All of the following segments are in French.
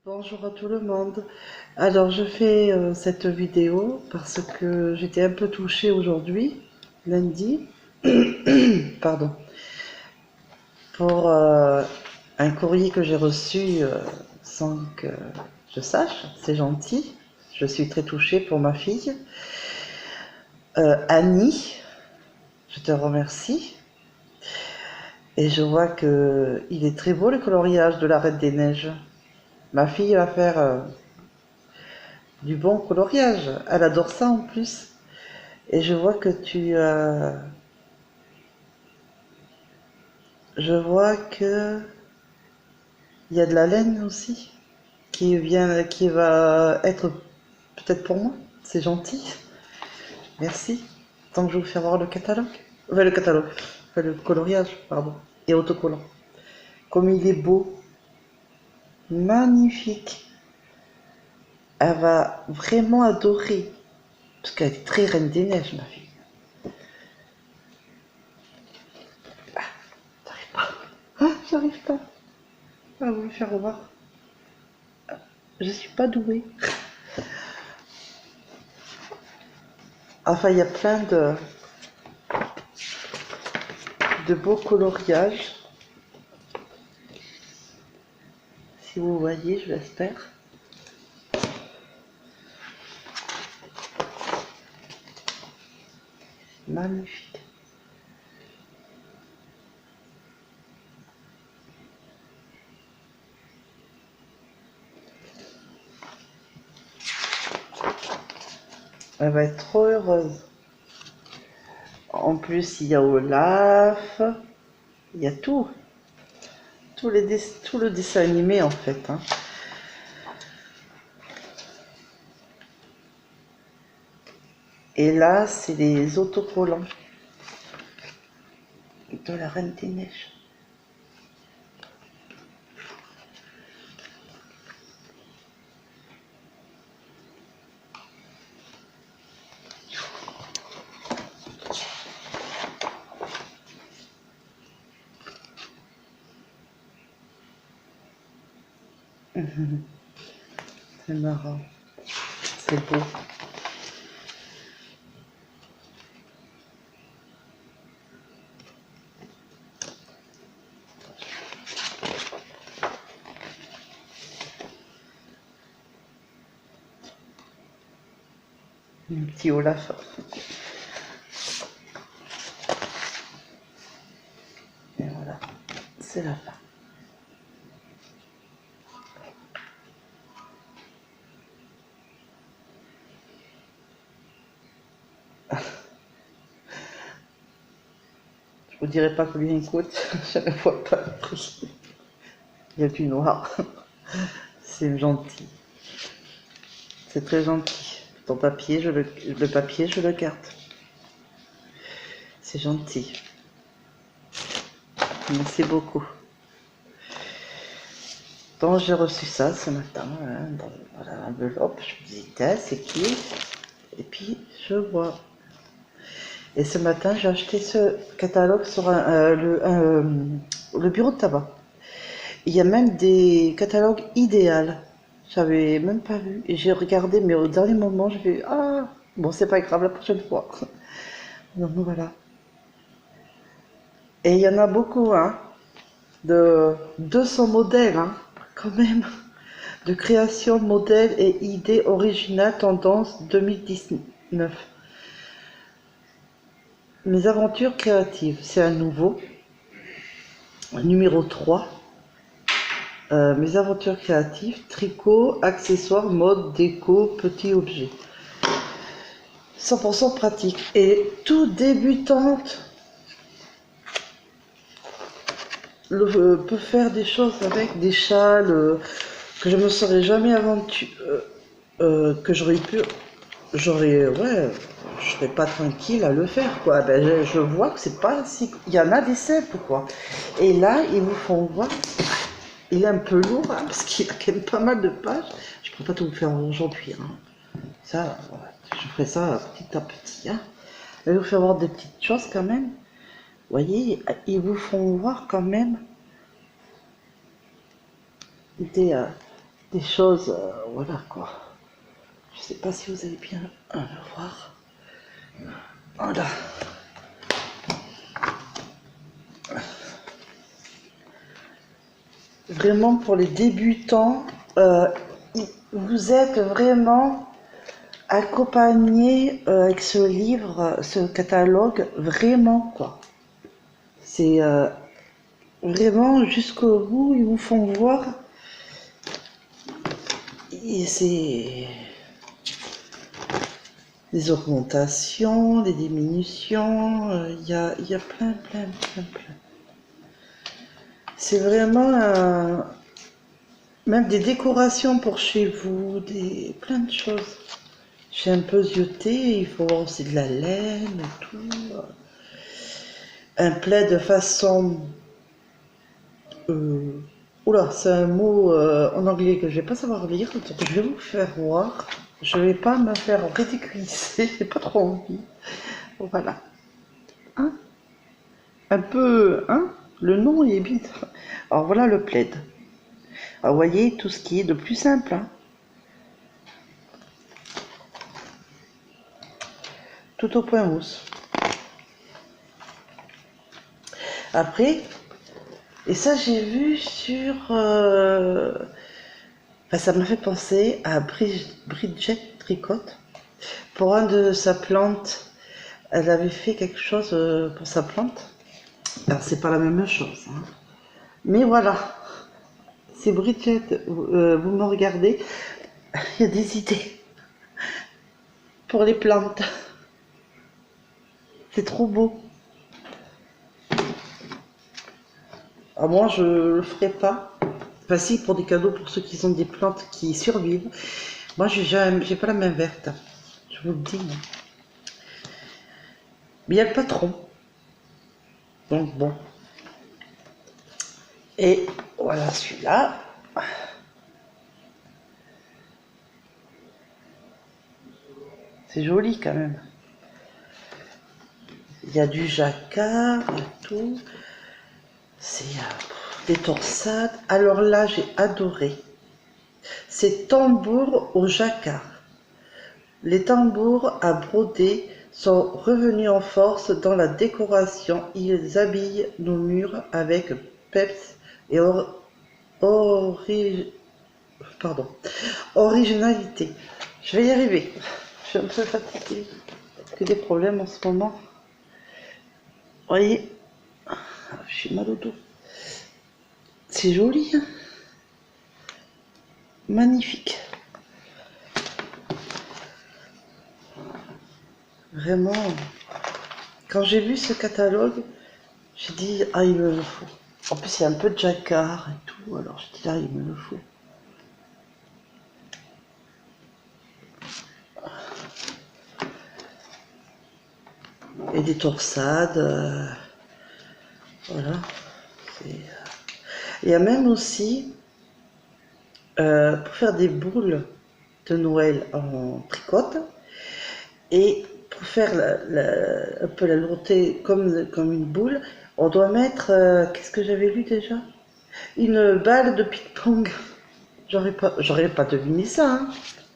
Bonjour à tout le monde. Alors je fais cette vidéo parce que j'étais un peu touchée aujourd'hui, lundi, pardon, pour un courrier que j'ai reçu sans que je sache. C'est gentil. Je suis très touchée pour ma fille. Annie, je te remercie. Et je vois que il est très beau le coloriage de la Reine des Neiges. Ma fille va faire du bon coloriage. Elle adore ça en plus. Et je vois que je vois que il y a de la laine aussi qui va être peut-être pour moi. C'est gentil. Merci. Tant que je vous fais voir le catalogue. Enfin, le catalogue. Enfin, le coloriage, pardon. Et autocollant. Comme il est beau. Magnifique. Elle va vraiment adorer. Parce qu'elle est très Reine des Neiges, ma fille. J'arrive pas. Ah, j'arrive pas à vous le faire voir. Je suis pas douée. Enfin, il y a plein de beaux coloriages. Si vous voyez, je l'espère. Magnifique. Elle va être trop heureuse. En plus, il y a Olaf. Il y a tout. Tout le dessin animé, en fait. Hein. Et là, c'est les autocollants de la Reine des Neiges. C'est marrant. C'est beau. Un petit Olaf. Et voilà. C'est la fin. Je vous dirai pas combien il coûte. Je ne vois pas le prix. Il y a du noir. C'est gentil. C'est très gentil. Ton papier, le papier, je le garde. C'est gentil. Merci beaucoup. Donc j'ai reçu ça ce matin, hein, dans l'enveloppe. Je me dis, tiens, c'est qui? Et puis je vois. Et ce matin, j'ai acheté ce catalogue sur le bureau de tabac. Il y a même des catalogues idéaux. J'avais même pas vu. Et j'ai regardé, mais au dernier moment, j'ai fait, ah, bon, c'est pas grave, la prochaine fois. Donc voilà. Et il y en a beaucoup, hein, de 200 modèles, hein, quand même. De création, modèle et idées originales, tendance 2019. Mes aventures créatives, c'est un nouveau. Numéro 3. Mes aventures créatives, tricot, accessoires, mode, déco, petits objets. 100% pratique. Et tout débutante peut faire des choses avec des châles que je me serais jamais aventurée, que j'aurais pu, ouais, je serais pas tranquille à le faire, quoi. Ben, je vois que c'est pas si, il y en a des simples, quoi. Et là, ils vous font voir, il est un peu lourd, hein, parce qu'il a quand même pas mal de pages. Je peux pas tout vous faire aujourd'hui, hein. Ça, je ferai ça petit à petit, hein. Je vais vous faire voir des petites choses quand même. Vous voyez, ils vous font voir quand même des des choses, voilà quoi. Je sais pas si vous allez bien le voir. Voilà. Vraiment pour les débutants, vous êtes vraiment accompagné avec ce livre, ce catalogue, vraiment quoi. C'est vraiment jusqu'au bout, ils vous font voir. Et c'est des augmentations, des diminutions, il y a plein. C'est vraiment même des décorations pour chez vous, plein de choses. J'ai un peu zioté, il faut voir aussi de la laine et tout. Un plaid de façon... oula, c'est un mot en anglais que je vais pas savoir lire, donc je vais vous faire voir. Je vais pas me faire ridiculiser, j'ai pas trop envie. Voilà. Hein? Un peu, hein? Le nom il est bizarre. Alors voilà le plaid. Alors vous voyez tout ce qui est de plus simple. Hein? Tout au point mousse. Après, et ça j'ai vu sur... Enfin, ça m'a fait penser à Bridget Tricotte. Pour un de sa plante, elle avait fait quelque chose pour sa plante. Alors c'est pas la même chose. Hein. Mais voilà, c'est Bridget, vous me regardez, il y a des idées pour les plantes. C'est trop beau. Alors moi, je le ferai pas. Enfin si, pour des cadeaux, pour ceux qui ont des plantes qui survivent. Moi, j'ai pas la main verte. Je vous le dis. Mais il y a le patron. Donc bon. Et voilà celui-là. C'est joli quand même. Il y a du jacquard et tout. C'est des torsades. Alors là, j'ai adoré. Ces tambours au jacquard. Les tambours à broder sont revenus en force dans la décoration. Ils habillent nos murs avec peps et originalité. Je vais y arriver. Je suis un peu fatiguée. Que des problèmes en ce moment. Vous voyez, je suis mal au dos. C'est joli, hein? Magnifique. Vraiment, quand j'ai vu ce catalogue, j'ai dit, ah, il me le faut. En plus, il y a un peu de jacquard et tout, alors je dis, ah, il me le faut. Et des torsades, voilà. Il y a même aussi, pour faire des boules de Noël en tricote, et pour faire un peu la lourdeur comme une boule, on doit mettre, qu'est-ce que j'avais lu déjà? Une balle de ping-pong. J'aurais pas deviné ça, hein,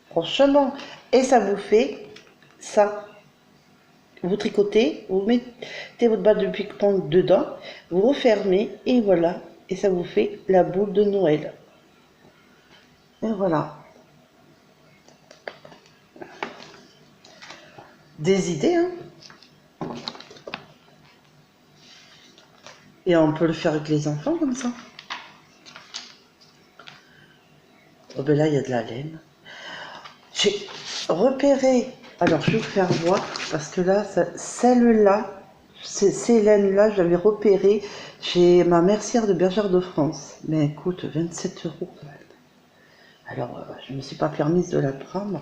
franchement. Et ça vous fait ça. Vous tricotez, vous mettez votre balle de ping-pong dedans, vous refermez et voilà. Et ça vous fait la boule de Noël. Et voilà. Des idées, hein. Et on peut le faire avec les enfants comme ça. Oh ben là, il y a de la laine. J'ai repéré, alors je vais vous faire voir, parce que là, celle-là, ces laines-là, je l'avais repérée chez ma mercière de Bergère de France. Mais elle coûte 27 € quand même. Alors, je ne me suis pas permise de la prendre.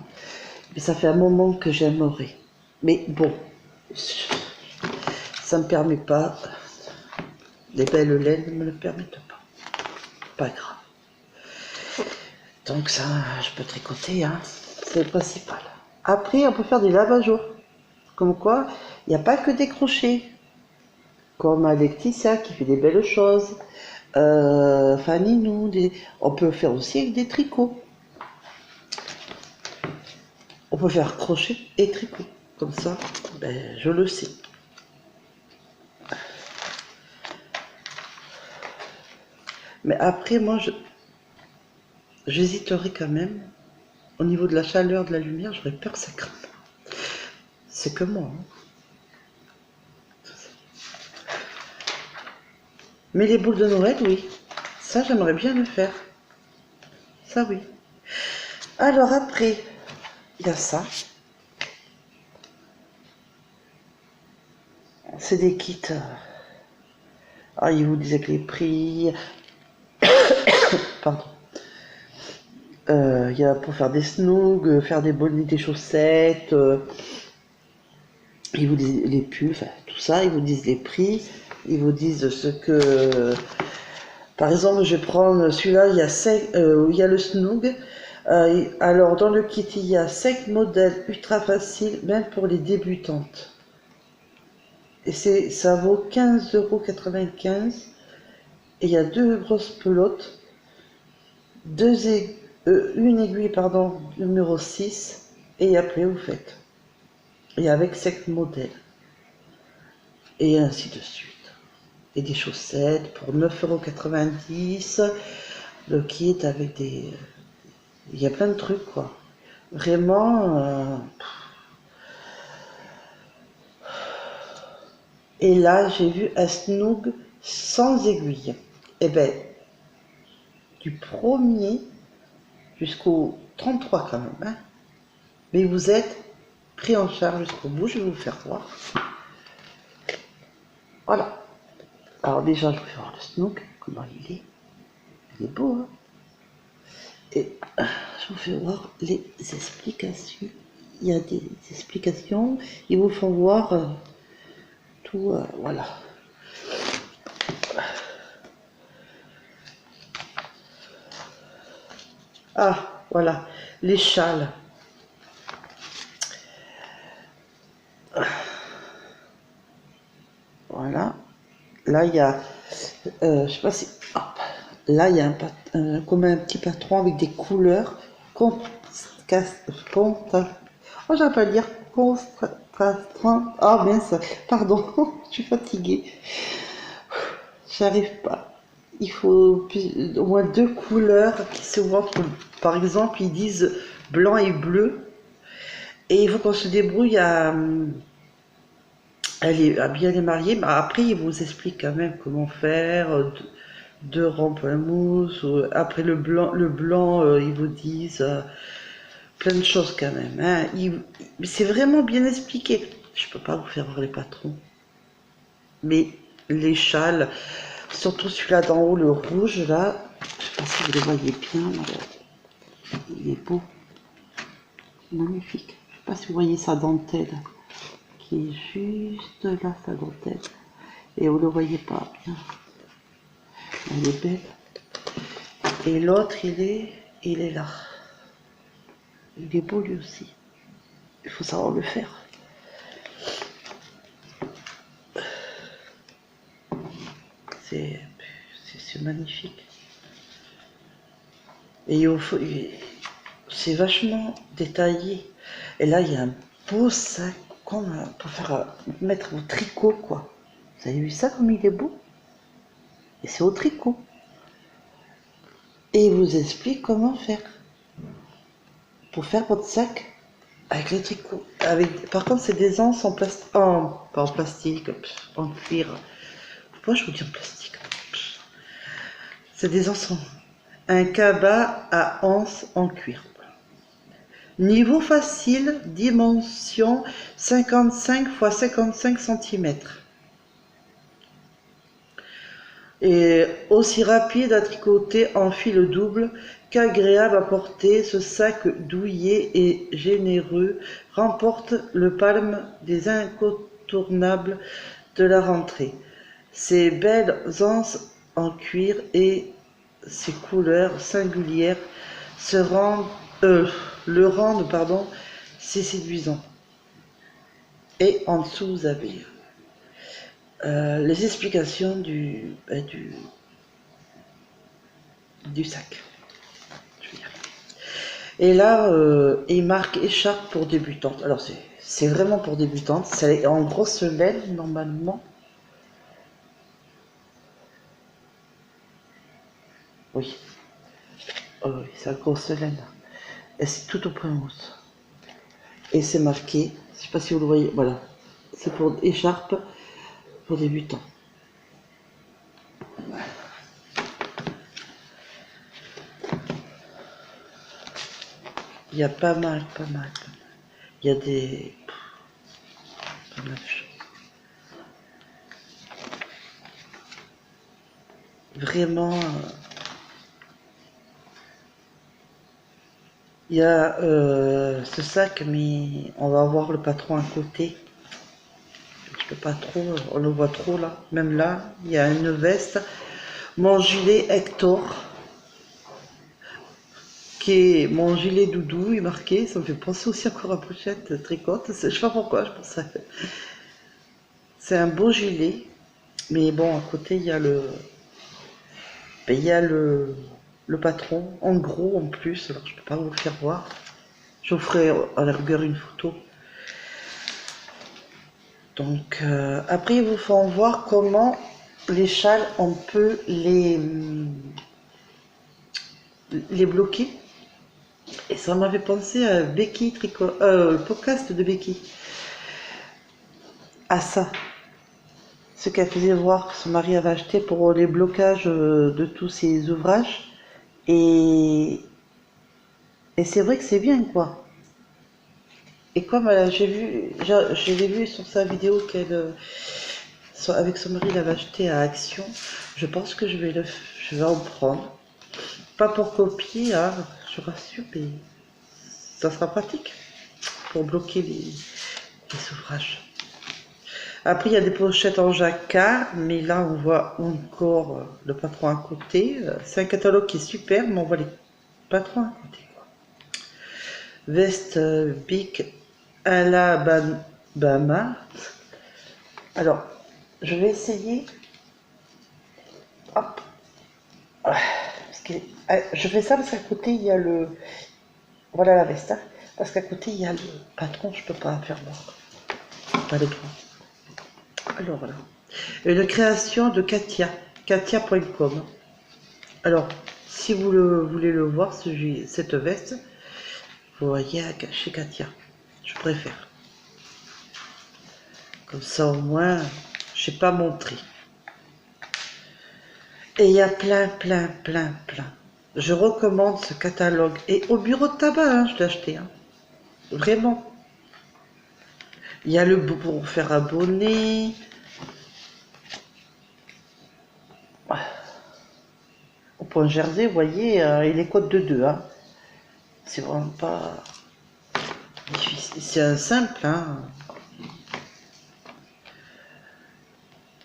Mais ça fait un moment que j'aimerais. Mais bon, ça ne me permet pas. Les belles laines ne me le permettent pas. Pas grave. Donc ça, je peux tricoter, hein. C'est le principal. Après, on peut faire des lavages. Comme quoi, il n'y a pas que des crochets. Comme Laetitia qui fait des belles choses. Fanny, nous, on peut faire aussi avec des tricots. On peut faire crochet et tricot. Comme ça, ben, je le sais. Mais après, moi, j'hésiterai quand même. Au niveau de la chaleur, de la lumière, j'aurais peur que ça crame. C'est que moi. Hein. Mais les boules de Noël, oui. Ça, j'aimerais bien le faire. Ça, oui. Alors après, il y a ça. C'est des kits. Ah, ils vous disaient que les prix. Pardon. Il y a pour faire des snoogs, faire des bonnets, des chaussettes. Ils vous disent les pulls, enfin, tout ça. Ils vous disent les prix. Ils vous disent ce que. Par exemple, je vais prendre celui-là. Il y a le snoog. Alors, dans le kit, il y a 5 modèles ultra faciles, même pour les débutantes. Et ça vaut 15,95 €. Et il y a 2 grosses pelotes, une aiguille, pardon, numéro 6. Et après, vous faites. Et avec 5 modèles. Et ainsi de suite. Et des chaussettes pour 9,90 €. Le kit avec des. Il y a plein de trucs, quoi. Vraiment. Et là, j'ai vu un snoog sans aiguille. Eh ben, du 1er jusqu'au 33 quand même. Hein. Mais vous êtes pris en charge jusqu'au bout. Je vais vous faire voir. Voilà. Alors déjà, je vais voir le snoog. Comment il est. Il est beau, hein. Et je vous fais voir les explications. Il y a des explications. Ils vous font voir tout. Voilà. Ah, voilà. Les châles. Voilà. Là, il y a. Je sais pas si. Hop. Là, il y a comme un petit patron avec des couleurs. Oh, j'arrive pas à dire. Ah, mince. Pardon. Je suis fatiguée. J'arrive pas. Il faut au moins 2 couleurs qui se voient. Par exemple, ils disent blanc et bleu. Et il faut qu'on se débrouille à bien les marier. Mais après, ils vous expliquent quand même comment faire. 2 rangs pour la mousse. Après le blanc, ils vous disent plein de choses quand même. Hein. C'est vraiment bien expliqué. Je peux pas vous faire voir les patrons. Mais les châles, surtout celui-là d'en haut, le rouge là, je sais pas si vous le voyez bien. Il est beau. Magnifique. Je sais pas si vous voyez sa dentelle. Qui est juste là, sa dentelle. Et vous le voyez pas bien. Elle est belle. Et l'autre, il est là. Il est beau lui aussi. Il faut savoir le faire. C'est magnifique. Et c'est vachement détaillé. Et là, il y a un beau sac pour mettre au tricot, quoi. Vous avez vu ça comme il est beau? Et c'est au tricot. Et il vous explique comment faire. Pour faire votre sac avec les tricots. Par contre, c'est des anses en plastique. Pas en plastique, en cuir. Pourquoi je vous dis en plastique? C'est des anses un cabas à anse en cuir. Niveau facile, dimension 55 x 55 cm. Et aussi rapide à tricoter en fil double qu'agréable à porter, ce sac douillet et généreux remporte le palme des incontournables de la rentrée. Ses belles anses en cuir et ses couleurs singulières le rendent si séduisant. Et en dessous, vous avez les explications du sac. Et là, il marque écharpe pour débutantes. Alors, c'est vraiment pour débutantes. C'est en grosse laine, normalement. Oui. Oh, oui, c'est la grosse laine. Et c'est tout au point mousse. Et c'est marqué, je sais pas si vous le voyez, voilà. C'est pour écharpe pour débutants. Il y a pas mal, pas mal, pas mal. Il y a des... pas mal de choses. Vraiment, il y a ce sac, mais on va voir le patron à côté. Je peux pas trop, on le voit trop là. Même là, il y a une veste. Mon gilet Hector, qui est mon gilet doudou, est marqué. Ça me fait penser aussi encore à pochette tricote. Je sais pas pourquoi, je pense que c'est un beau gilet. Mais bon, à côté, il y a le patron, en gros en plus. Alors, je peux pas vous le faire voir. Je vous ferai à la rigueur une photo. Donc, après, ils vous font voir comment les châles, on peut les bloquer. Et ça m'avait pensé à Becky Tricot, le podcast de Becky. À ça. Ce qu'elle faisait voir que son mari avait acheté pour les blocages de tous ses ouvrages. Et, et c'est vrai que c'est bien, quoi. Et comme je l'ai vu sur sa vidéo qu'elle, avec son mari, il avait acheté à Action, je pense que je vais en prendre. Pas pour copier, hein, je rassure, mais ça sera pratique pour bloquer les ouvrages. Après, il y a des pochettes en jacquard, mais là, on voit encore le patron à côté. C'est un catalogue qui est super, mais on voit les patrons à côté, quoi. Veste Big Alabama. Alors, je vais essayer. Hop. Parce que, je fais ça parce qu'à côté, il y a le... Voilà la veste, hein. Parce qu'à côté, il y a le patron, je peux pas faire voir. Pas de droit. Alors voilà. Une création de Katia, katia.com. Alors, si vous voulez le voir, cette veste, vous voyez chez Katia. Je préfère. Comme ça, au moins, je n'ai pas montré. Et il y a plein. Je recommande ce catalogue. Et au bureau de tabac, hein, je l'ai acheté. Hein. Vraiment. Il y a le pour faire abonner. Au point Jersey, vous voyez, il est code de 2. Hein. C'est vraiment pas difficile. C'est un simple. Hein.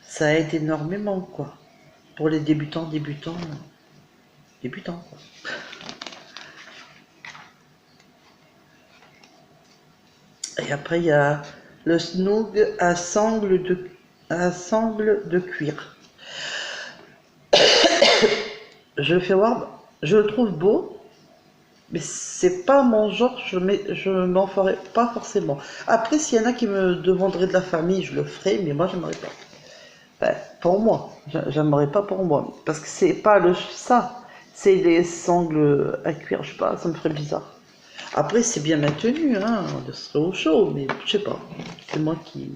Ça aide énormément, quoi. Pour les débutants, quoi. Et après, il y a le Snoog à sangle de cuir. Je le fais voir, je le trouve beau, mais c'est pas mon genre, je m'en ferai pas forcément. Après, s'il y en a qui me demanderaient de la famille, je le ferai, mais moi, j'aimerais pas. Ben, pour moi, j'aimerais pas pour moi, parce que c'est pas ça, c'est les sangles à cuir, je sais pas, ça me ferait bizarre. Après, c'est bien maintenu, hein, on serait au chaud, mais je sais pas, c'est moi qui,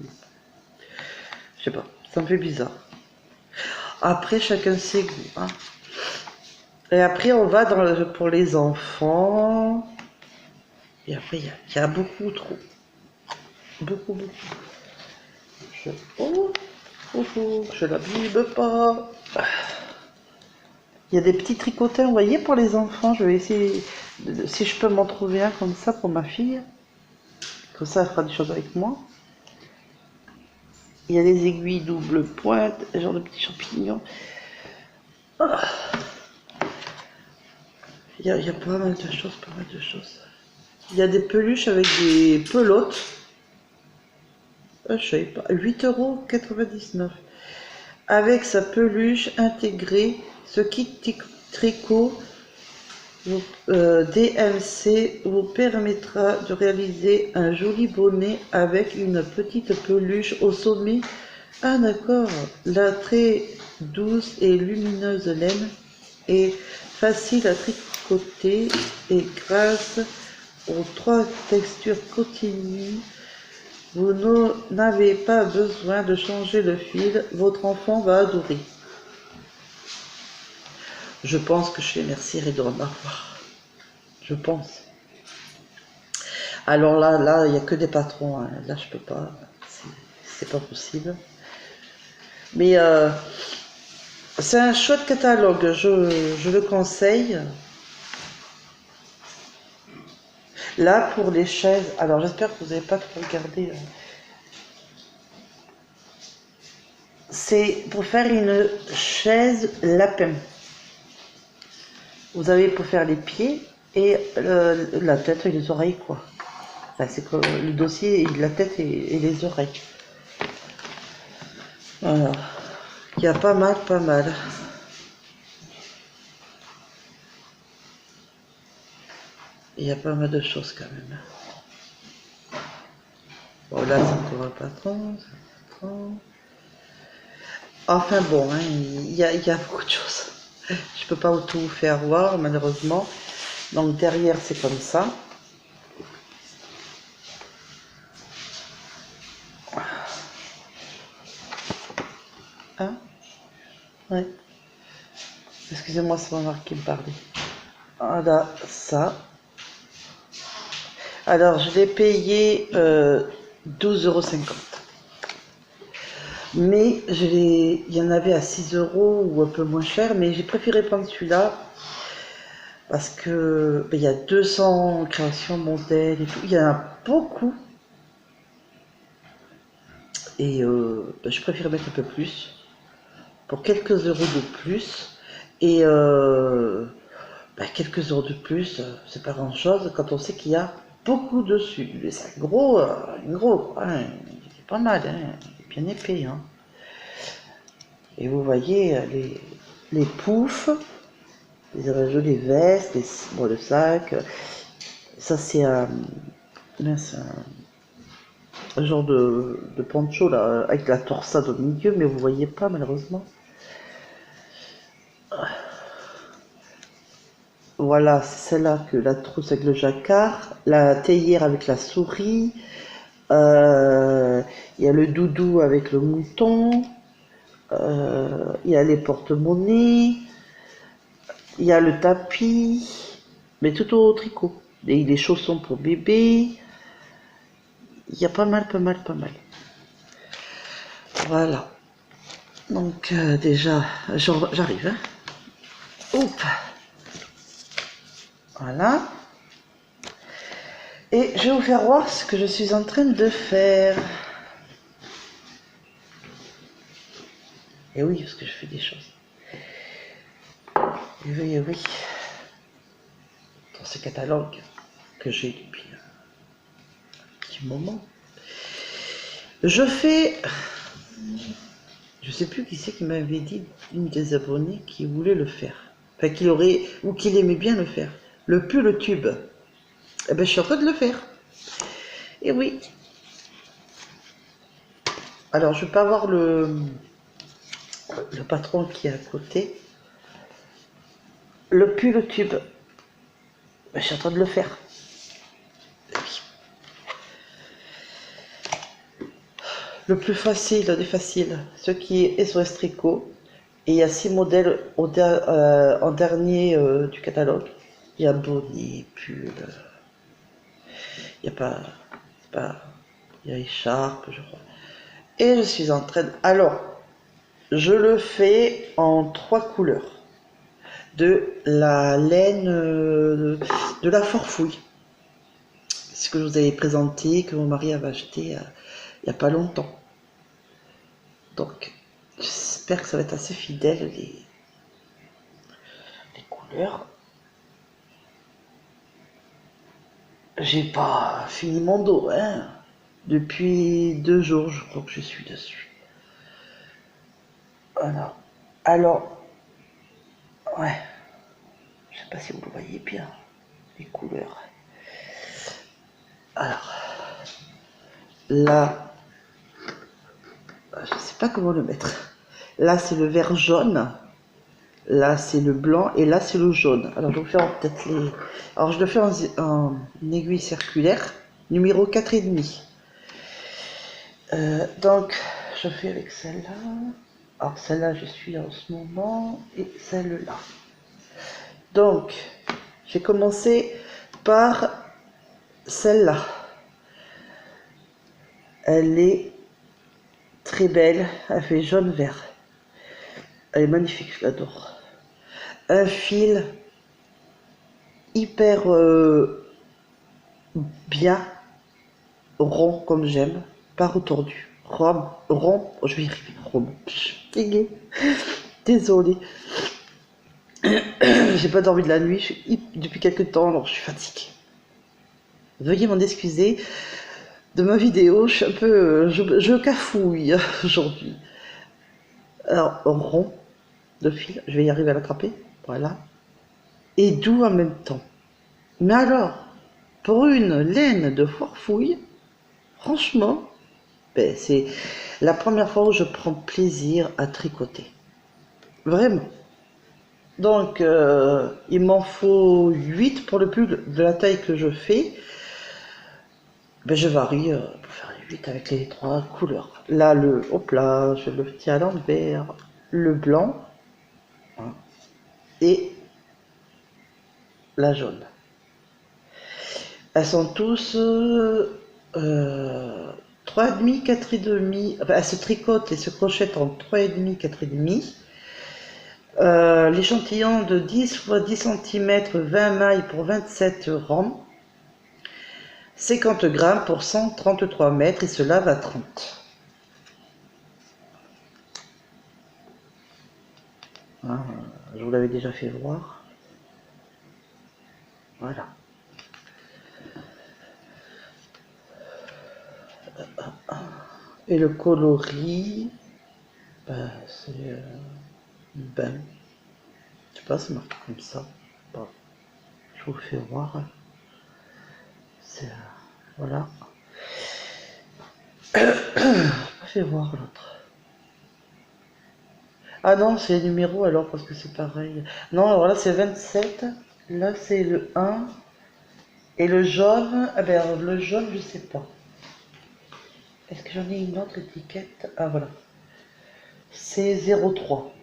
je sais pas, ça me fait bizarre. Après, chacun ses goûts, hein. Et après, on va pour les enfants. Et après, il y a beaucoup trop. Beaucoup. Je l'abîme pas. Il y a des petits tricotins, vous voyez, pour les enfants. Je vais essayer, si je peux m'en trouver un comme ça pour ma fille. Comme ça, elle fera des choses avec moi. Il y a des aiguilles double pointe, genre de petits champignons. Il y a pas mal de choses, Il y a des peluches avec des pelotes. Je savais pas. 8,99 €. Avec sa peluche intégrée, ce kit tricot DMC vous permettra de réaliser un joli bonnet avec une petite peluche au sommet. Ah d'accord, la très douce et lumineuse laine est facile à tricoter et grâce aux 3 textures continues, vous n'avez pas besoin de changer le fil, votre enfant va adorer. Je pense que chez Mercier il doit en avoir. Je pense. Alors là, il n'y a que des patrons. Hein. Là, je peux pas. C'est pas possible. Mais c'est un chouette catalogue. Je le conseille. Là, pour les chaises. Alors, j'espère que vous n'avez pas trop regardé. C'est pour faire une chaise lapin. Vous avez pour faire les pieds et la tête et les oreilles, quoi. Enfin, c'est comme le dossier, la tête et les oreilles. Voilà. Il y a pas mal, pas mal. Il y a pas mal de choses quand même. Bon, là, c'est pour un patron. Enfin bon, hein, il y a beaucoup de choses. Je peux pas tout vous faire voir, malheureusement. Donc derrière, c'est comme ça. Hein? Ouais. Excusez-moi, c'est mon mari qui me parlait. Voilà, ça. Alors, je l'ai payé 12,50 €. Mais il y en avait à 6 € ou un peu moins cher, mais j'ai préféré prendre celui-là parce que il y a 200 créations, modèles et tout. Il y en a beaucoup. Et je préfère mettre un peu plus pour quelques euros de plus. Et quelques euros de plus, c'est pas grand chose quand on sait qu'il y a beaucoup dessus. C'est un gros, hein, il est pas mal, hein, il est bien épais. Hein. Et vous voyez les poufs, les jolies vestes, le sac. Ça c'est un genre de poncho là, avec la torsade au milieu, mais vous voyez pas malheureusement. Voilà, c'est celle-là que la trousse avec le jacquard, la théière avec la souris, il y a le doudou avec le mouton, il y a les porte-monnaies, il y a le tapis, mais tout au tricot. Et les chaussons pour bébé, il y a pas mal. Voilà. Donc déjà, j'arrive. Hein. Oups. Voilà. Et je vais vous faire voir ce que je suis en train de faire. Et oui, parce que je fais des choses. Et oui. Dans ce catalogue que j'ai depuis un petit moment. Je fais... Je sais plus qui c'est qui m'avait dit, une des abonnées qui voulait le faire. Enfin, qu'il aurait... ou qu'il aimait bien le faire. Le pull tube. Eh ben, je suis en train de le faire. Et oui. Alors, je vais pas avoir le patron qui est à côté. Le pull tube. Ben, je suis en train de le faire. Le plus facile des faciles, ce qui est SOS Tricot. Et il y a 6 modèles en dernier du catalogue. Il y a bonnet, pull. Il y a il y a écharpe, je crois. Et je suis en train de... Alors, je le fais en 3 couleurs. De la laine de la Forfouille. Ce que je vous avais présenté, que mon mari avait acheté il n'y a pas longtemps. Donc, j'espère que ça va être assez fidèle, les couleurs. J'ai pas fini mon dos, hein. Depuis 2 jours, je crois que je suis dessus. Voilà. Alors, ouais. sais pas si vous le voyez bien, les couleurs. Alors, là, je sais pas comment le mettre. Là, c'est le vert jaune. Là, c'est le blanc. Et là, c'est le jaune. Alors, je vais vous faire peut-être les... Alors, je le fais en aiguille circulaire, numéro 4,5. Donc, je fais avec celle-là. Alors, celle-là, je suis en ce moment. Et celle-là. Donc, j'ai commencé par celle-là. Elle est très belle. Elle fait jaune-vert. Elle est magnifique, je l'adore. Un fil hyper bien rond comme j'aime, pas retordu. Rond, je vais y arriver, rond. Désolée. J'ai pas dormi de la nuit depuis quelques temps, alors je suis fatiguée. Veuillez m'en excuser de ma vidéo, je suis un peu. Je cafouille aujourd'hui. Alors, rond de fil, je vais y arriver à l'attraper. Voilà. Et doux en même temps. Mais alors, pour une laine de forfouille, franchement, ben, c'est la première fois où je prends plaisir à tricoter. Vraiment. Donc, il m'en faut 8 pour le pull de la taille que je fais. Ben, je varie pour faire les 8 avec les 3 couleurs. Là, hop là, je le tiens à l'envers. Le blanc hein, et la jaune. Elles sont tous 3,5, 4,5. Enfin, elles se tricotent et se crochettent en 3,5, 4,5. L'échantillon de 10 x 10 cm, 20 mailles pour 27 rangs. 50 grammes pour 133 mètres et se lave à 30. Hein, je vous l'avais déjà fait voir. Voilà. Et le coloris, ben, c'est ben, je sais pas, c'est marqué comme ça. Bon, je vous le fais voir. C'est voilà. Fais voir l'autre. Ah non, c'est les numéros alors parce que c'est pareil. Non, alors là c'est 27. Là c'est le 1. Et le jaune, ah ben le jaune je sais pas. Est-ce que j'en ai une autre étiquette? Ah voilà. C'est 03.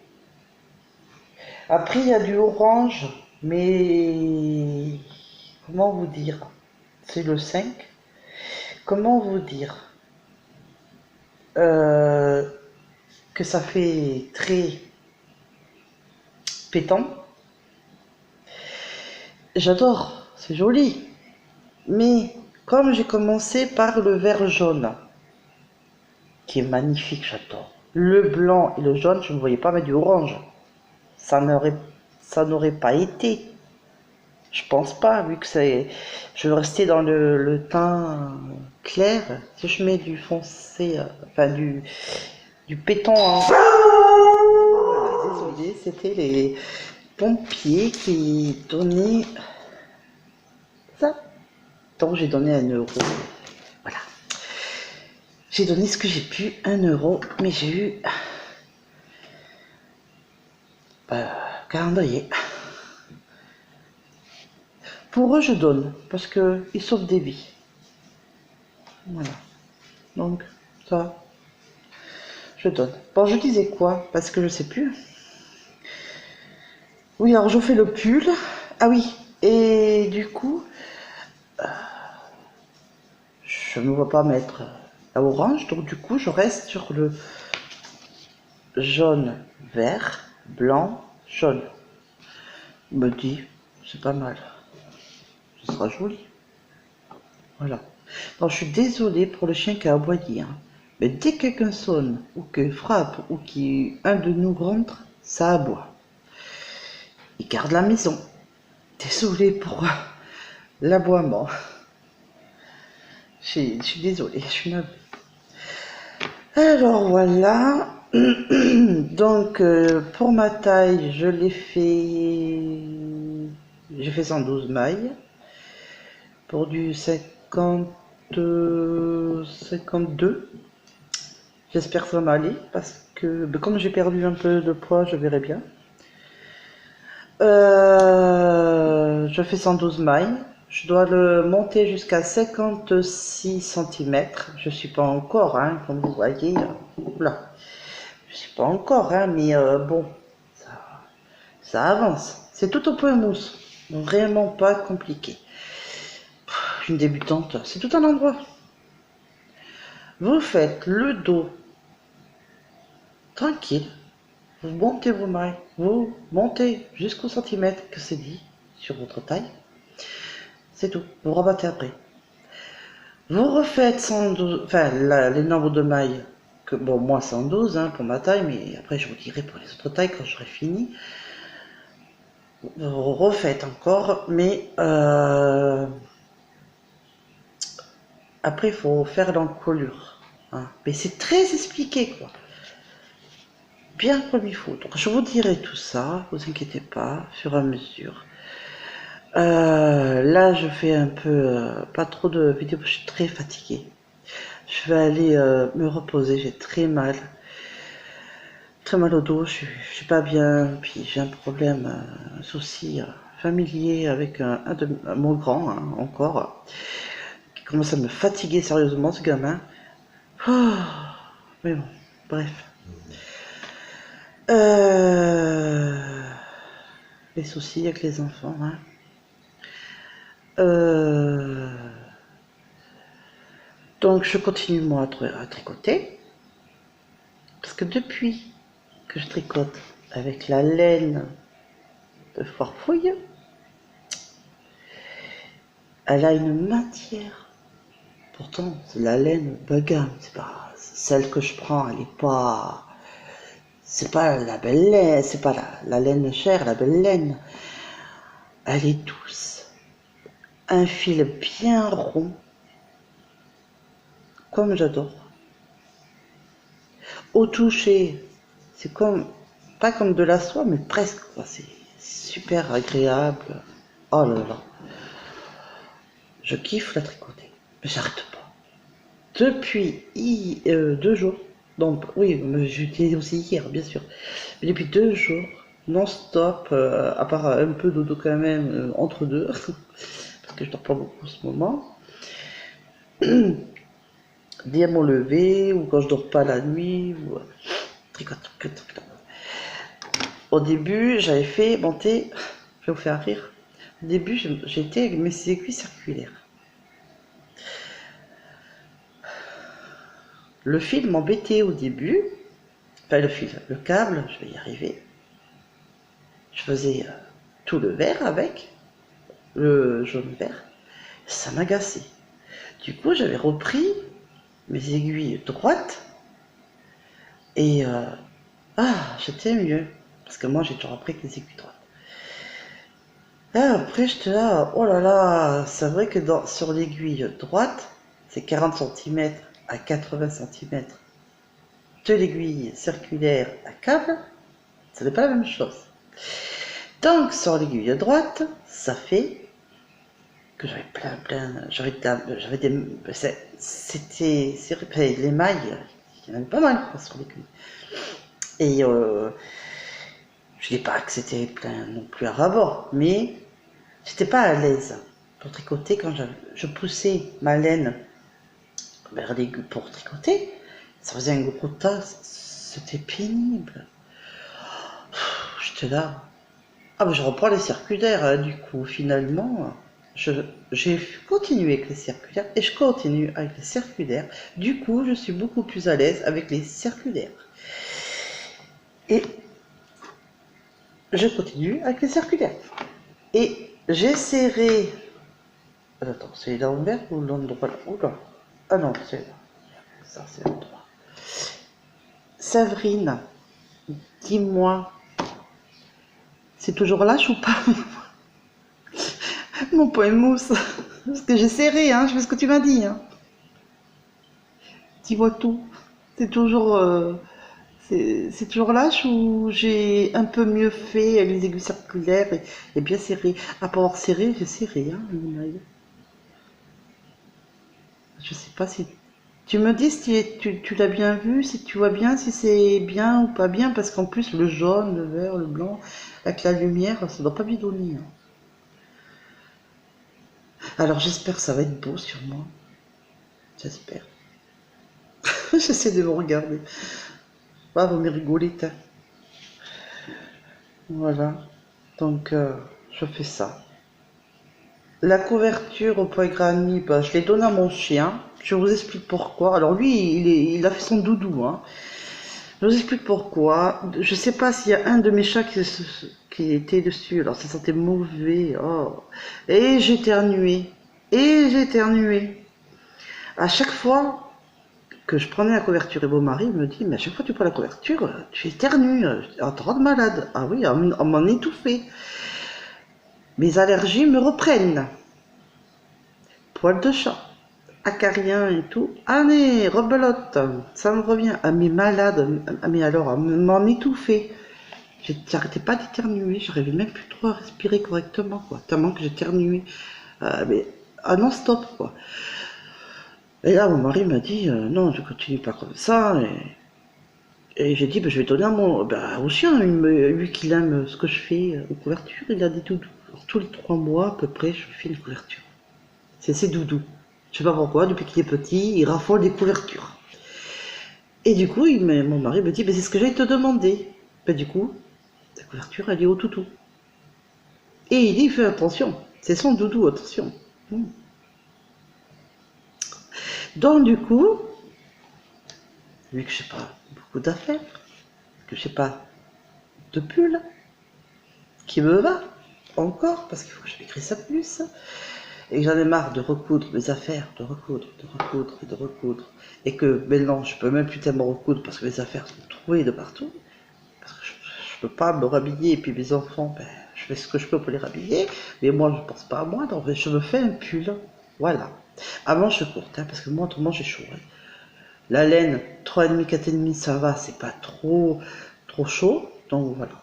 Après il y a du orange, mais comment vous dire? C'est le 5. Comment vous dire? Que ça fait très pétant. J'adore, c'est joli. Mais comme j'ai commencé par le vert jaune, qui est magnifique, j'adore. Le blanc et le jaune, je ne voyais pas mettre du orange. Ça n'aurait pas été. Je pense pas, vu que c'est. Je veux rester dans le teint clair. Si je mets du foncé, enfin du pétant. Hein. Voilà, désolé, c'était les pompiers qui donnaient ça. Donc j'ai donné 1 euro. Voilà. J'ai donné ce que j'ai pu, 1 euro, mais j'ai eu calendrier. Pour eux, je donne, parce qu'ils sauvent des vies. Voilà. Donc, ça, je donne. Bon, je disais quoi? Parce que je sais plus. Oui, alors je fais le pull. Ah oui, et du coup, je ne me vois pas mettre la orange, donc du coup, je reste sur le jaune, vert, blanc, jaune. Il me dit, c'est pas mal. Ce sera joli. Voilà. Donc, je suis désolée pour le chien qui a aboyé. Hein. Mais dès que quelqu'un sonne, ou que frappe, ou qu'un de nous rentre, ça aboie. Il garde la maison. Désolée pour l'aboiement. Je suis désolée, je suis navrée. Alors voilà. Donc pour ma taille, je l'ai fait J'ai fait 112 mailles pour du 52. J'espère que ça va aller parce que comme j'ai perdu un peu de poids, je verrai bien. Je fais 112 mailles. Je dois le monter jusqu'à 56 cm. Je suis pas encore, hein, comme vous voyez. Là, je suis pas encore, hein, mais bon, ça avance. C'est tout au point mousse. Vraiment pas compliqué. Une débutante, c'est tout un endroit. Vous faites le dos tranquille. Vous montez vos mailles. Vous montez jusqu'au centimètre que c'est dit sur votre taille. C'est tout. Vous rabattez après. Vous refaites 112, enfin les nombres de mailles, que bon moi 112 hein, pour ma taille, mais après je vous dirai pour les autres tailles quand j'aurai fini. Vous refaites encore, mais après il faut faire l'encolure. Hein. Mais c'est très expliqué quoi. Bien comme il faut. Donc je vous dirai tout ça, vous inquiétez pas, au fur et à mesure. Là je fais un peu, pas trop de vidéos, je suis très fatiguée. Je vais aller me reposer, j'ai très mal au dos, je suis pas bien, puis j'ai un problème, un souci familier avec mon grand, hein, encore, qui commence à me fatiguer sérieusement ce gamin. Oh, mais bon, bref. Les soucis avec les enfants, hein. Donc je continue moi à tricoter, parce que depuis que je tricote avec la laine de Farfouille, elle a une matière. Pourtant, c'est la laine bas gamme, c'est pas celle que je prends, elle est pas, c'est pas la belle laine, c'est pas la laine chère, la belle laine. Elle est douce, un fil bien rond, comme j'adore. Au toucher, c'est comme, pas comme de la soie, mais presque, quoi. C'est super agréable. Oh là là. Je kiffe la tricoter, mais j'arrête pas. Depuis 2 jours, donc oui, j'étais aussi hier, bien sûr, mais depuis 2 jours, non-stop, à part un peu dodo quand même, entre deux, parce que je dors pas beaucoup en ce moment, dès à mon lever, ou quand je dors pas la nuit, ou tricote. Au début, j'avais fait monter, je vais vous faire rire, au début, j'étais avec mes aiguilles circulaires. Le fil m'embêtait au début, enfin le câble, je vais y arriver. Je faisais tout le vert avec, le jaune vert, ça m'agaçait. Du coup, j'avais repris mes aiguilles droites et j'étais mieux. Parce que moi, j'ai toujours appris avec les aiguilles droites. Et après, j'étais là, oh là là, c'est vrai que sur l'aiguille droite, c'est 40 cm à 80 cm de l'aiguille circulaire à câble, ce n'est pas la même chose. Donc, sur l'aiguille droite, ça fait que j'avais j'avais les mailles, il y en avait pas mal quoi, sur l'aiguille. Et je dis pas que c'était plein non plus à ras-bord, mais j'étais pas à l'aise pour tricoter quand je poussais ma laine vers l'aiguille pour tricoter, ça faisait un gros tas, c'était pénible. J'étais là. Ah ben je reprends les circulaires, hein, du coup, finalement, j'ai continué avec les circulaires et je continue avec les circulaires. Du coup, je suis beaucoup plus à l'aise avec les circulaires. Et je continue avec les circulaires. Et j'essaierai... Attends, c'est l'envers ou l'endroit là? Oula. Ah non, c'est là. Ça, c'est l'endroit. Séverine, dis-moi, c'est toujours lâche ou pas? Mon point mousse. Parce que j'ai serré, hein, je fais ce que tu m'as dit. Hein. Tu vois tout. C'est toujours C'est toujours l'âge où j'ai un peu mieux fait les aiguilles circulaires et bien serré. À part avoir serré, j'ai serré, hein, mon œil. Je sais pas si tu me dis si tu l'as bien vu, si tu vois bien si c'est bien ou pas bien, parce qu'en plus le jaune, le vert, le blanc, avec la lumière, ça doit pas bidonner, hein. Alors j'espère que ça va être beau sur moi. J'espère. J'essaie de me regarder. Ah, vous me rigolez, t'as. Voilà. Donc je fais ça. La couverture au poids granit, bah, je l'ai donné à mon chien. Je vous explique pourquoi. Alors lui, il a fait son doudou, hein. Je vous explique pourquoi. Je sais pas s'il y a un de mes chats qui était dessus. Alors ça sentait mauvais. Oh. Et j'ai éternué. Et j'ai éternué. À chaque fois que je prenais la couverture, et mon mari me dit, mais à chaque fois que tu prends la couverture, tu éternues. Ah, te rends malade. Ah oui, on m'en étouffait. Mes allergies me reprennent. Poil de chat, acarien et tout. Allez, rebelote, ça me revient. Ah, mais malade, ah, mais alors, m'en étouffait. J'arrêtais pas d'éternuer, j'arrivais même plus trop à respirer correctement, quoi. Tellement que j'éternuais. Mais non-stop, quoi. Et là, mon mari m'a dit, non, je continue pas comme ça. Et j'ai dit, bah, je vais donner à au chien, lui qu'il aime ce que je fais aux couvertures, il a des doudous. Alors, tous les 3 mois, à peu près, je lui fais une couverture. C'est ses doudous. Je sais pas pourquoi, depuis qu'il est petit, il raffole des couvertures. Et du coup, mon mari me dit, bah, c'est ce que j'allais te demander. Bah, du coup, la couverture, elle est au toutou. Et il dit, fais attention, c'est son doudou, attention. Donc, du coup, vu que je n'ai pas beaucoup d'affaires, que je n'ai pas de pull qui me va encore, parce qu'il faut que je m'écris ça plus, et que j'en ai marre de recoudre mes affaires, de recoudre, de recoudre et de recoudre, et que maintenant je peux même plus tellement recoudre parce que mes affaires sont trouées de partout, parce que je peux pas me rhabiller, et puis mes enfants, ben, je fais ce que je peux pour les rhabiller, mais moi je pense pas à moi, donc je me fais un pull, voilà, à manches courtes, hein, parce que moi autrement j'ai chaud, hein. La laine, 3,5, 4,5, ça va, c'est pas trop chaud, donc voilà.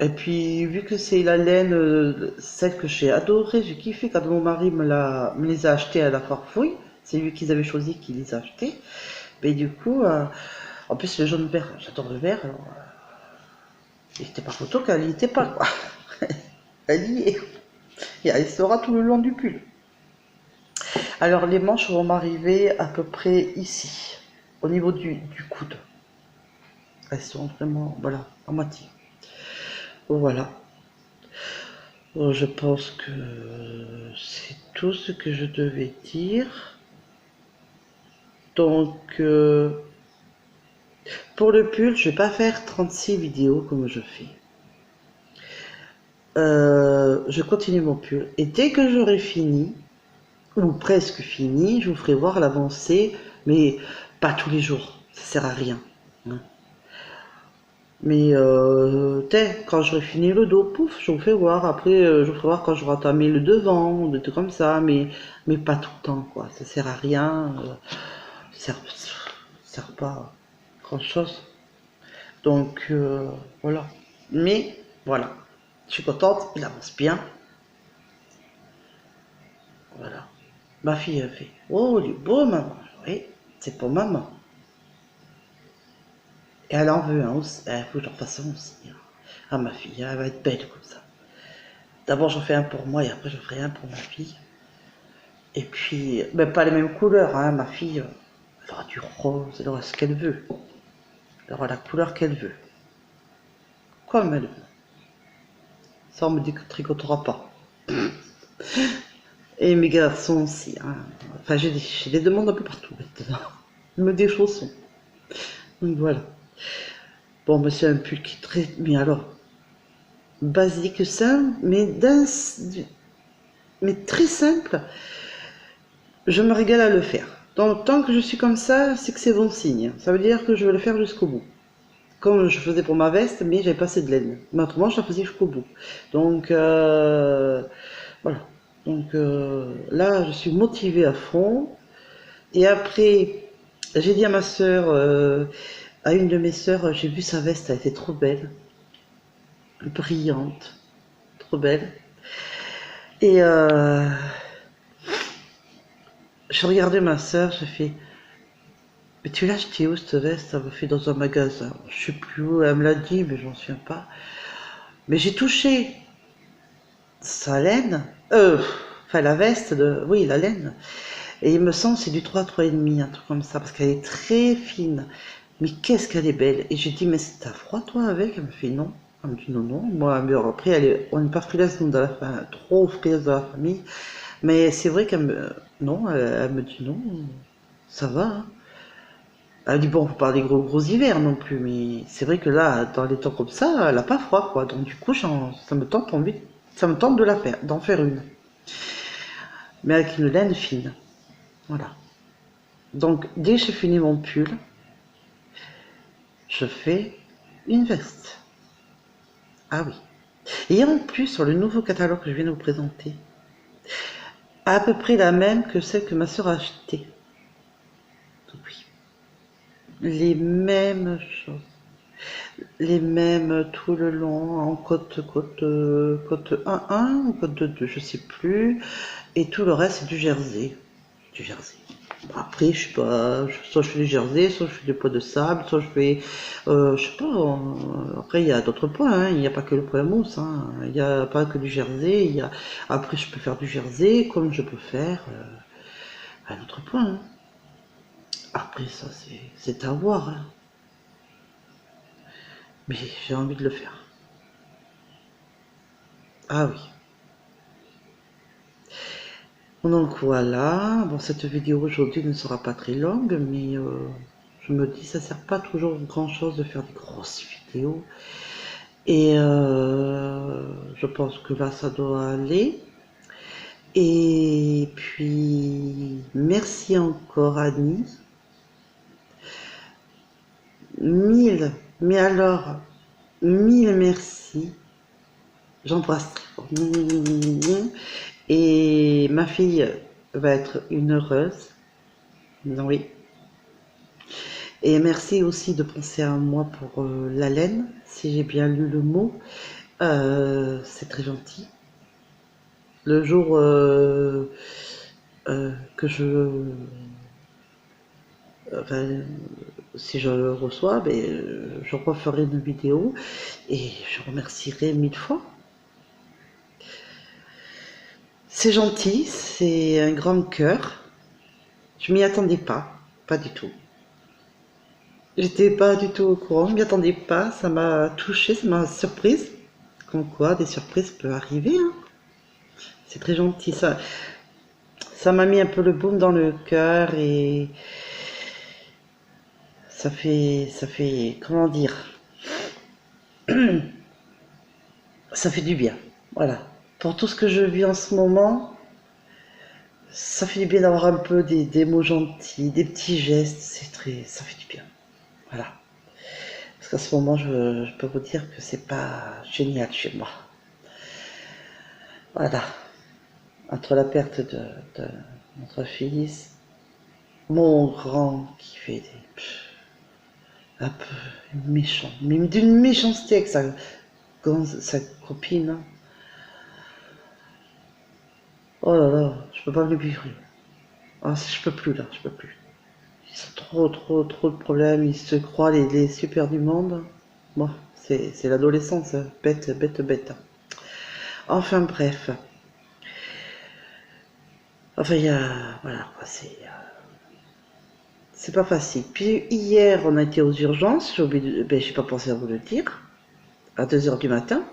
Et puis, vu que c'est la laine, celle que j'ai adorée, j'ai kiffé quand mon mari me les a achetées à la Farfouille, c'est lui qu'ils avaient choisi qui les a achetées. Mais du coup, en plus le jaune vert, j'adore le vert, alors il était pas photo qu'elle y était pas, quoi. Elle y est. Et elle sera tout le long du pull. Alors les manches vont m'arriver à peu près ici, au niveau du coude. Elles sont vraiment, voilà, à moitié. Voilà. Je pense que c'est tout ce que je devais dire. Donc, pour le pull, je vais pas faire 36 vidéos comme je fais. Je continue mon pull. Et dès que j'aurai fini, ou presque fini, je vous ferai voir l'avancée, mais pas tous les jours. Ça sert à rien, hein. Mais quand j'aurai fini le dos, pouf, je vous fais voir. Après, je vous ferai voir quand j'aurai entamé le devant, des trucs comme ça, mais pas tout le temps, quoi. Ça sert à rien, sert pas à grand chose. Donc voilà. Mais voilà, je suis contente, il avance bien. Voilà. Ma fille a fait, oh, il est beau, maman. Oui, c'est pour maman. Et elle en veut un aussi. Il faut que j'en fasse un aussi, hein. Ah, ma fille, elle va être belle comme ça. D'abord, j'en fais un pour moi et après, je ferai un pour ma fille. Et puis, ben, pas les mêmes couleurs, hein. Ma fille, elle aura du rose, elle aura ce qu'elle veut. Elle aura la couleur qu'elle veut. Comme elle veut. Ça, on me tricotera pas. Et mes garçons aussi, hein. Enfin, j'ai des demandes un peu partout maintenant. Ils me des chaussons. Donc voilà. Bon, ben, c'est un pull qui est très. Mais alors, basique, simple, mais très simple. Je me régale à le faire. Donc, tant que je suis comme ça, c'est que c'est bon signe. Ça veut dire que je vais le faire jusqu'au bout. Comme je faisais pour ma veste, mais j'avais pas assez de laine. Mais autrement, je la faisais jusqu'au bout. Donc, voilà. Donc là, je suis motivée à fond. Et après, j'ai dit à ma soeur, À une de mes sœurs, j'ai vu sa veste, elle était trop belle, brillante, trop belle. Et j'ai regardé ma sœur, j'ai fait, mais tu l'as acheté où cette veste? Elle m'a fait dans un magasin. Je sais plus où, elle me l'a dit, mais je m'en souviens pas. Mais j'ai touché sa laine, enfin la veste, oui, la laine. Et il me semble que c'est du 3, 3,5, un truc comme ça, parce qu'elle est très fine. Mais qu'est-ce qu'elle est belle. Et j'ai dit, mais t'as froid toi avec? Elle me fait non. Elle me dit non, non. Moi, mais après, on n'est pas frileuse, nous, dans la famille, trop frileuse dans la famille. Mais c'est vrai qu'elle me, non, elle me dit non, ça va, hein. Elle dit bon, faut pas des gros hivers non plus, mais c'est vrai que là, dans les temps comme ça, elle a pas froid, quoi. Donc du coup, ça me tente envie, ça me tente de la faire, d'en faire une. Mais avec une laine fine. Voilà. Donc, dès que j'ai fini mon pull, je fais une veste. Ah oui. Et en plus, sur le nouveau catalogue que je viens de vous présenter, à peu près la même que celle que ma soeur a achetée. Oui. Les mêmes choses. Les mêmes tout le long, en côte 1-1 ou côte 2-2, je sais plus. Et tout le reste, c'est du jersey. Du jersey. Bon, après, je sais pas, soit je fais du jersey, soit je fais des poids de sable, soit je fais, je sais pas, après il y a d'autres poids, hein, il n'y a pas que le poids mousse, hein, il n'y a pas que du jersey, après je peux faire du jersey comme je peux faire un autre poids, hein. Après ça c'est à voir, hein. Mais j'ai envie de le faire. Ah oui. Donc voilà, bon cette vidéo aujourd'hui ne sera pas très longue, mais je me dis ça sert pas toujours grand chose de faire des grosses vidéos. Et je pense que là ça doit aller. Et puis merci encore Annie. Mais alors, mille merci. J'embrasse très fort. Et ma fille va être une heureuse. Oui. Et merci aussi de penser à moi pour la laine, si j'ai bien lu le mot. C'est très gentil. Le jour que enfin, si je le reçois, je referai une vidéo et je remercierai 1000 fois. C'est gentil, c'est un grand cœur. Je m'y attendais pas du tout. J'étais pas du tout au courant, je m'y attendais pas, ça m'a touchée, ça m'a surprise. Comme quoi, des surprises peuvent arriver, hein. C'est très gentil, ça m'a mis un peu le baume dans le cœur et comment dire, ça fait du bien. Voilà. Pour tout ce que je vis en ce moment, ça fait du bien d'avoir un peu des mots gentils, des petits gestes, ça fait du bien. Voilà. Parce qu'à ce moment, je peux vous dire que c'est pas génial chez moi. Voilà. Entre la perte de notre fils, mon grand qui fait un peu méchant, mais d'une méchanceté avec sa copine. Oh là là, je peux pas me vivre. Ah, je peux plus là, je peux plus. Ils ont trop de problèmes, ils se croient les super du monde. Bon, c'est l'adolescence, hein. Bête. Enfin bref. Enfin, il y a. Voilà, c'est pas facile. Puis hier, on a été aux urgences, j'ai pas pensé à vous le dire, à 2 h du matin.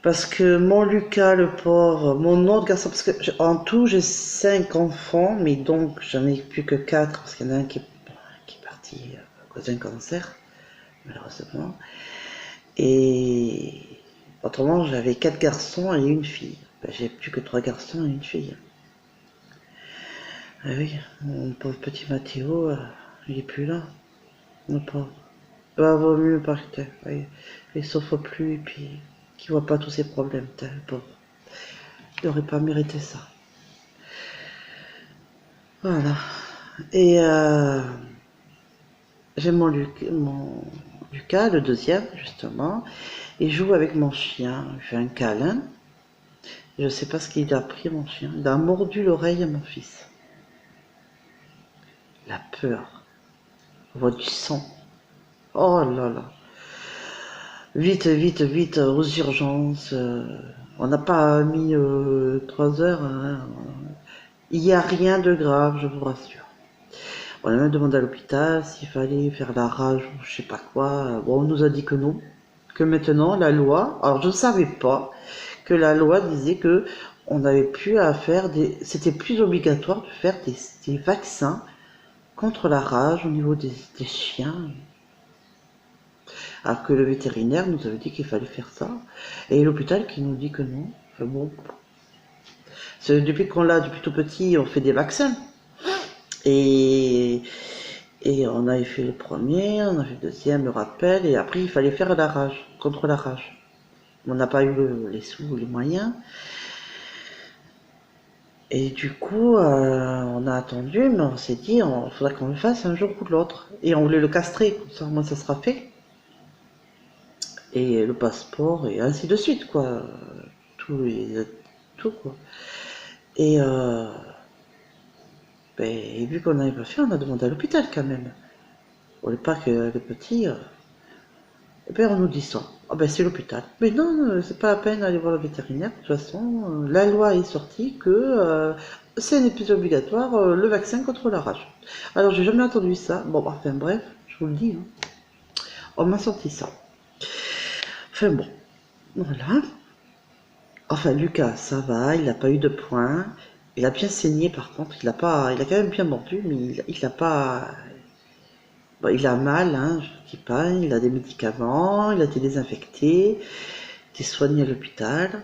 Parce que mon Lucas, le pauvre, mon autre garçon, parce que en tout j'ai 5 enfants, mais donc j'en ai plus que 4, parce qu'il y en a un qui est parti à cause d'un cancer, malheureusement. Et autrement, j'avais 4 garçons et une fille. J'ai plus que 3 garçons et une fille. Ah oui, mon pauvre petit Mathéo, il est plus là, mon pauvre. Vaut mieux partir. Il souffre plus et puis qu'il voit pas tous ses problèmes, le pauvre. Il aurait pas mérité ça. Voilà. Et j'ai mon Lucas, le deuxième, justement. Il joue avec mon chien. Il fait un câlin. Je sais pas ce qu'il a pris, mon chien. Il a mordu l'oreille à mon fils. La peur. On voit du sang. Oh là là. Vite, vite, vite, aux urgences. On n'a pas mis 3 heures. Hein. Il n'y a rien de grave, je vous rassure. On a même demandé à l'hôpital s'il fallait faire la rage ou je sais pas quoi. Bon, on nous a dit que non. Que maintenant, la loi... Alors, je ne savais pas que la loi disait que on n'avait plus à faire des... C'était plus obligatoire de faire des vaccins contre la rage au niveau des chiens. Alors que le vétérinaire nous avait dit qu'il fallait faire ça. Et l'hôpital qui nous dit que non. Enfin bon. Depuis qu'on l'a, depuis tout petit, on fait des vaccins. Et on avait fait le premier, on a fait le deuxième, le rappel, et après il fallait faire la rage, contre la rage. On n'a pas eu les sous, les moyens. Et du coup, on a attendu, mais on s'est dit, il faudra qu'on le fasse un jour ou l'autre. Et on voulait le castrer, comme ça, moi, ça sera fait. Et le passeport, et ainsi de suite, quoi. Tout, quoi. Et vu qu'on n'avait pas fait, on a demandé à l'hôpital quand même. Au départ que le petit, et bien on nous dit ça. Ah ben c'est l'hôpital. Mais non, c'est pas la peine d'aller voir le vétérinaire. De toute façon, la loi est sortie que ce n'est plus obligatoire le vaccin contre la rage. Alors j'ai jamais entendu ça. Bon, enfin bref, je vous le dis. Hein. On m'a sorti ça. Enfin bon, voilà. Enfin Lucas, ça va, il n'a pas eu de points. Il a bien saigné par contre. Il a quand même bien mordu, mais il n'a pas. Bon, il a mal, hein, je ne dis pas, il a des médicaments, il a été désinfecté, été soigné à l'hôpital.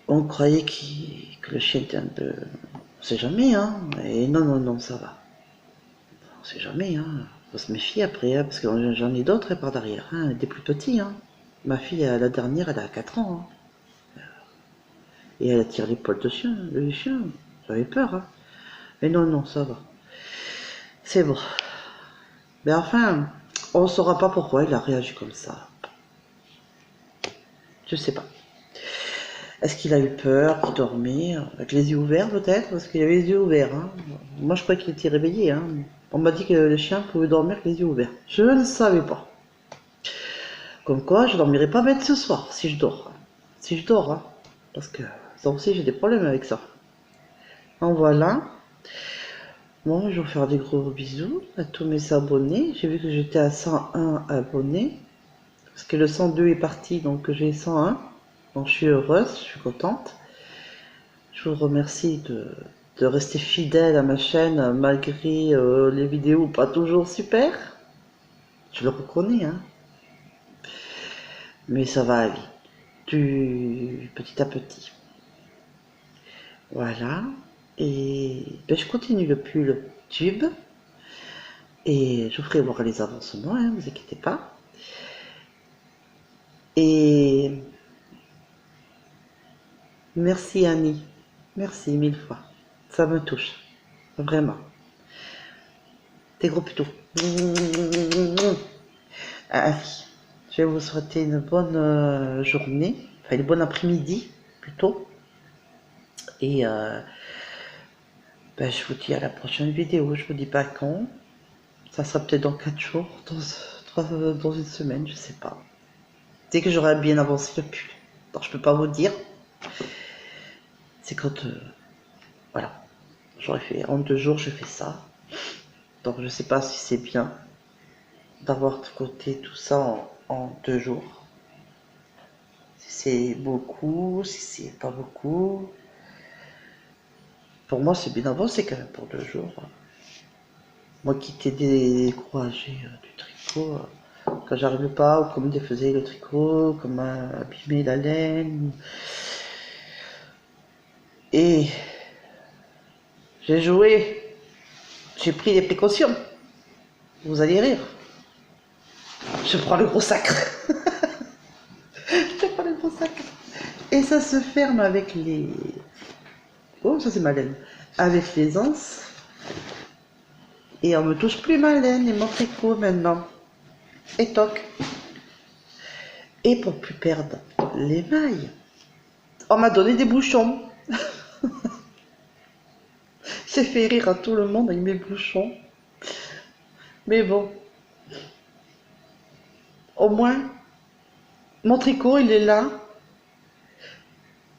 On croyait que le chien était un peu... On sait jamais, hein. Et non, ça va. On sait jamais, hein. Faut se méfier après, hein, parce que j'en ai d'autres par derrière, hein, des plus petits, hein. Ma fille, la dernière, elle a 4 ans, hein. Et elle attire les poils de chien, le chien. J'avais peur, hein. Mais non, ça va. C'est bon. Mais enfin, on ne saura pas pourquoi il a réagi comme ça. Je sais pas. Est-ce qu'il a eu peur, qu'il dormait, avec les yeux ouverts peut-être? Parce qu'il avait les yeux ouverts. Hein. Moi je croyais qu'il était réveillé. Hein. On m'a dit que le chien pouvait dormir avec les yeux ouverts. Je ne savais pas. Comme quoi, je ne dormirai pas bête ce soir, si je dors. Si je dors, hein. Parce que ça aussi j'ai des problèmes avec ça. En voilà. Bon, je vais vous faire des gros bisous à tous mes abonnés. J'ai vu que j'étais à 101 abonnés. Parce que le 102 est parti, donc j'ai 101. Donc je suis heureuse, je suis contente. Je vous remercie de rester fidèle à ma chaîne malgré les vidéos pas toujours super. Je le reconnais, hein. Mais ça va aller. Petit à petit. Voilà. Et ben, je continue le pull tube. Et je vous ferai voir les avancements, hein, vous inquiétez pas. Et merci Annie. Merci 1000 fois. Ça me touche. Vraiment. Des gros pitous. Allez. Je vais vous souhaiter une bonne journée. Enfin, une bonne après-midi, plutôt. Et ben, je vous dis à la prochaine vidéo. Je vous dis pas quand. Ça sera peut-être dans 4 jours, dans une semaine, je sais pas. Dès que j'aurai bien avancé le pull. Alors, je peux pas vous dire. C'est quand... voilà. J'aurais fait en 2 jours, je fais ça. Donc, je sais pas si c'est bien d'avoir de côté tout ça en 2 jours. Si c'est beaucoup, si c'est pas beaucoup. Pour moi, c'est bien avancé quand même pour 2 jours. Moi qui étais découragée du tricot, quand j'arrivais pas, ou qu'on me défaisait le tricot, qu'on m'a abîmé la laine. Et j'ai joué, j'ai pris des précautions. Vous allez rire. Je prends le gros sac. Je prends le gros sac. Et ça se ferme avec les... Oh, ça c'est ma laine. Avec les anses. Et on me touche plus ma laine et mon tricot maintenant. Et toc. Et pour plus perdre les mailles, on m'a donné des bouchons. J'ai fait rire à tout le monde avec mes bouchons. Mais bon, au moins, mon tricot, il est là,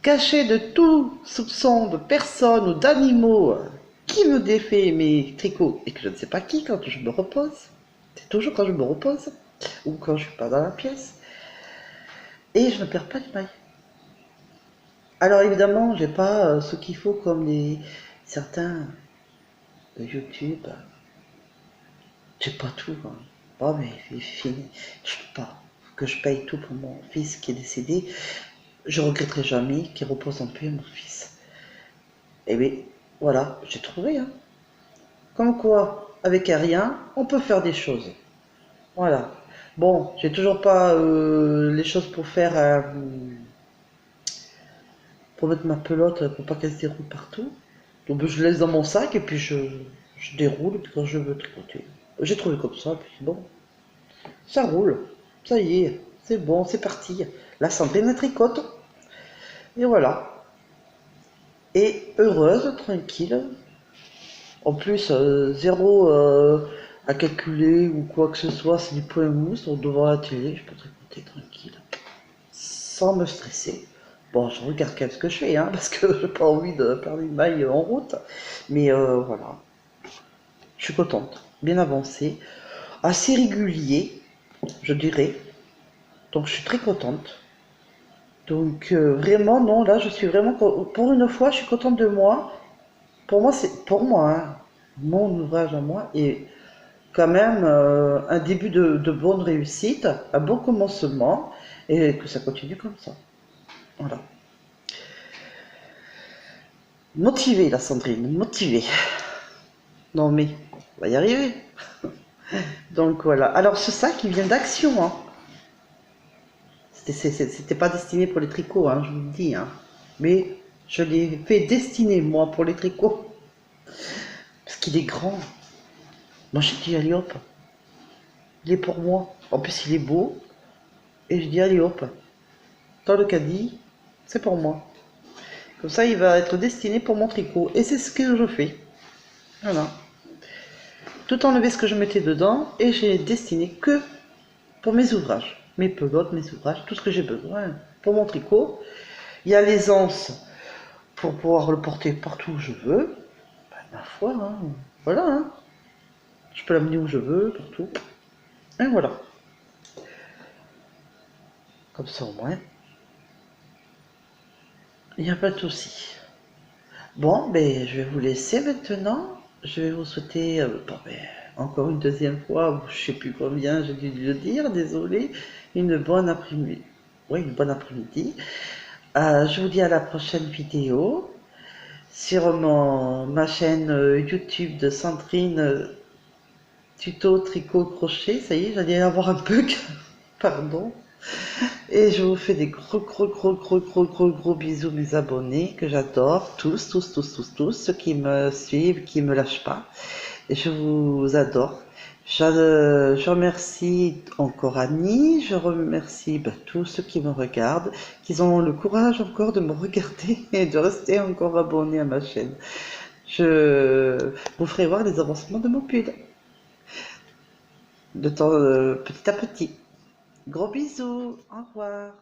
caché de tout soupçon de personnes ou d'animaux qui me défait mes tricots et que je ne sais pas qui quand je me repose. C'est toujours quand je me repose ou quand je suis pas dans la pièce. Et je ne perds pas de mailles. Alors évidemment, j'ai pas ce qu'il faut comme certains de YouTube. J'ai pas tout. Hein. Oh mais fini. Je peux pas. Faut que je paye tout pour mon fils qui est décédé. Je regretterai jamais qu'il repose en paix mon fils. Et bien, voilà, j'ai trouvé. Hein. Comme quoi, avec rien, on peut faire des choses. Voilà. Bon, j'ai toujours pas les choses pour faire, pour mettre ma pelote, pour pas qu'elle se déroule partout. Donc je laisse dans mon sac et puis je déroule et puis quand je veux tricoter. J'ai trouvé comme ça, puis bon, ça roule. Ça y est, c'est bon, c'est parti. La Sandrine elle tricote. Et voilà. Et heureuse, tranquille. En plus, zéro à calculer ou quoi que ce soit, c'est du point mousse, donc devant la télé, je peux tricoter tranquille, sans me stresser. Bon, je regarde quand même ce que je fais, hein, parce que j'ai pas envie de perdre une maille en route, mais voilà, je suis contente, bien avancé, assez régulier, je dirais, donc je suis très contente. Donc vraiment, non, là, je suis vraiment, pour une fois, je suis contente de moi. Pour moi, c'est pour moi, hein, mon ouvrage à moi, et quand même un début de bonne réussite, un bon commencement, et que ça continue comme ça. Voilà. Motivée, la Sandrine, motivée. Non mais, on va y arriver. Donc voilà. Alors ce sac, il vient d'Action. Hein. C'était pas destiné pour les tricots, hein, je vous le dis. Hein. Mais je l'ai fait destiner, moi, pour les tricots. Parce qu'il est grand. Moi, j'ai dit, allez hop, il est pour moi. En plus, il est beau. Et je dis, allez hop, dans le caddie, c'est pour moi. Comme ça, il va être destiné pour mon tricot. Et c'est ce que je fais. Voilà. Tout enlevé ce que je mettais dedans et j'ai destiné que pour mes ouvrages. Mes pelotes, mes ouvrages, tout ce que j'ai besoin pour mon tricot. Il y a les anses pour pouvoir le porter partout où je veux. Ben, ma foi, hein. Voilà. Hein. Je peux l'amener où je veux, partout. Et voilà. Comme ça au moins. Il n'y a pas de souci. Bon, ben, je vais vous laisser maintenant. Je vais vous souhaiter, bon, ben, encore une deuxième fois, je ne sais plus combien j'ai dû le dire, désolé, une bonne après-midi. Oui, une bonne après-midi. Je vous dis à la prochaine vidéo sur ma chaîne YouTube de Sandrine Tuto Tricot Crochet. Ça y est, j'allais avoir un bug, pardon. Et je vous fais des gros bisous mes abonnés que j'adore, tous, ceux qui me suivent, qui me lâchent pas. Et je vous adore. Je remercie encore Annie, je remercie tous ceux qui me regardent, qui ont le courage encore de me regarder et de rester encore abonnés à ma chaîne. Je vous ferai voir les avancements de mon pull, de temps, petit à petit. Gros bisous, au revoir.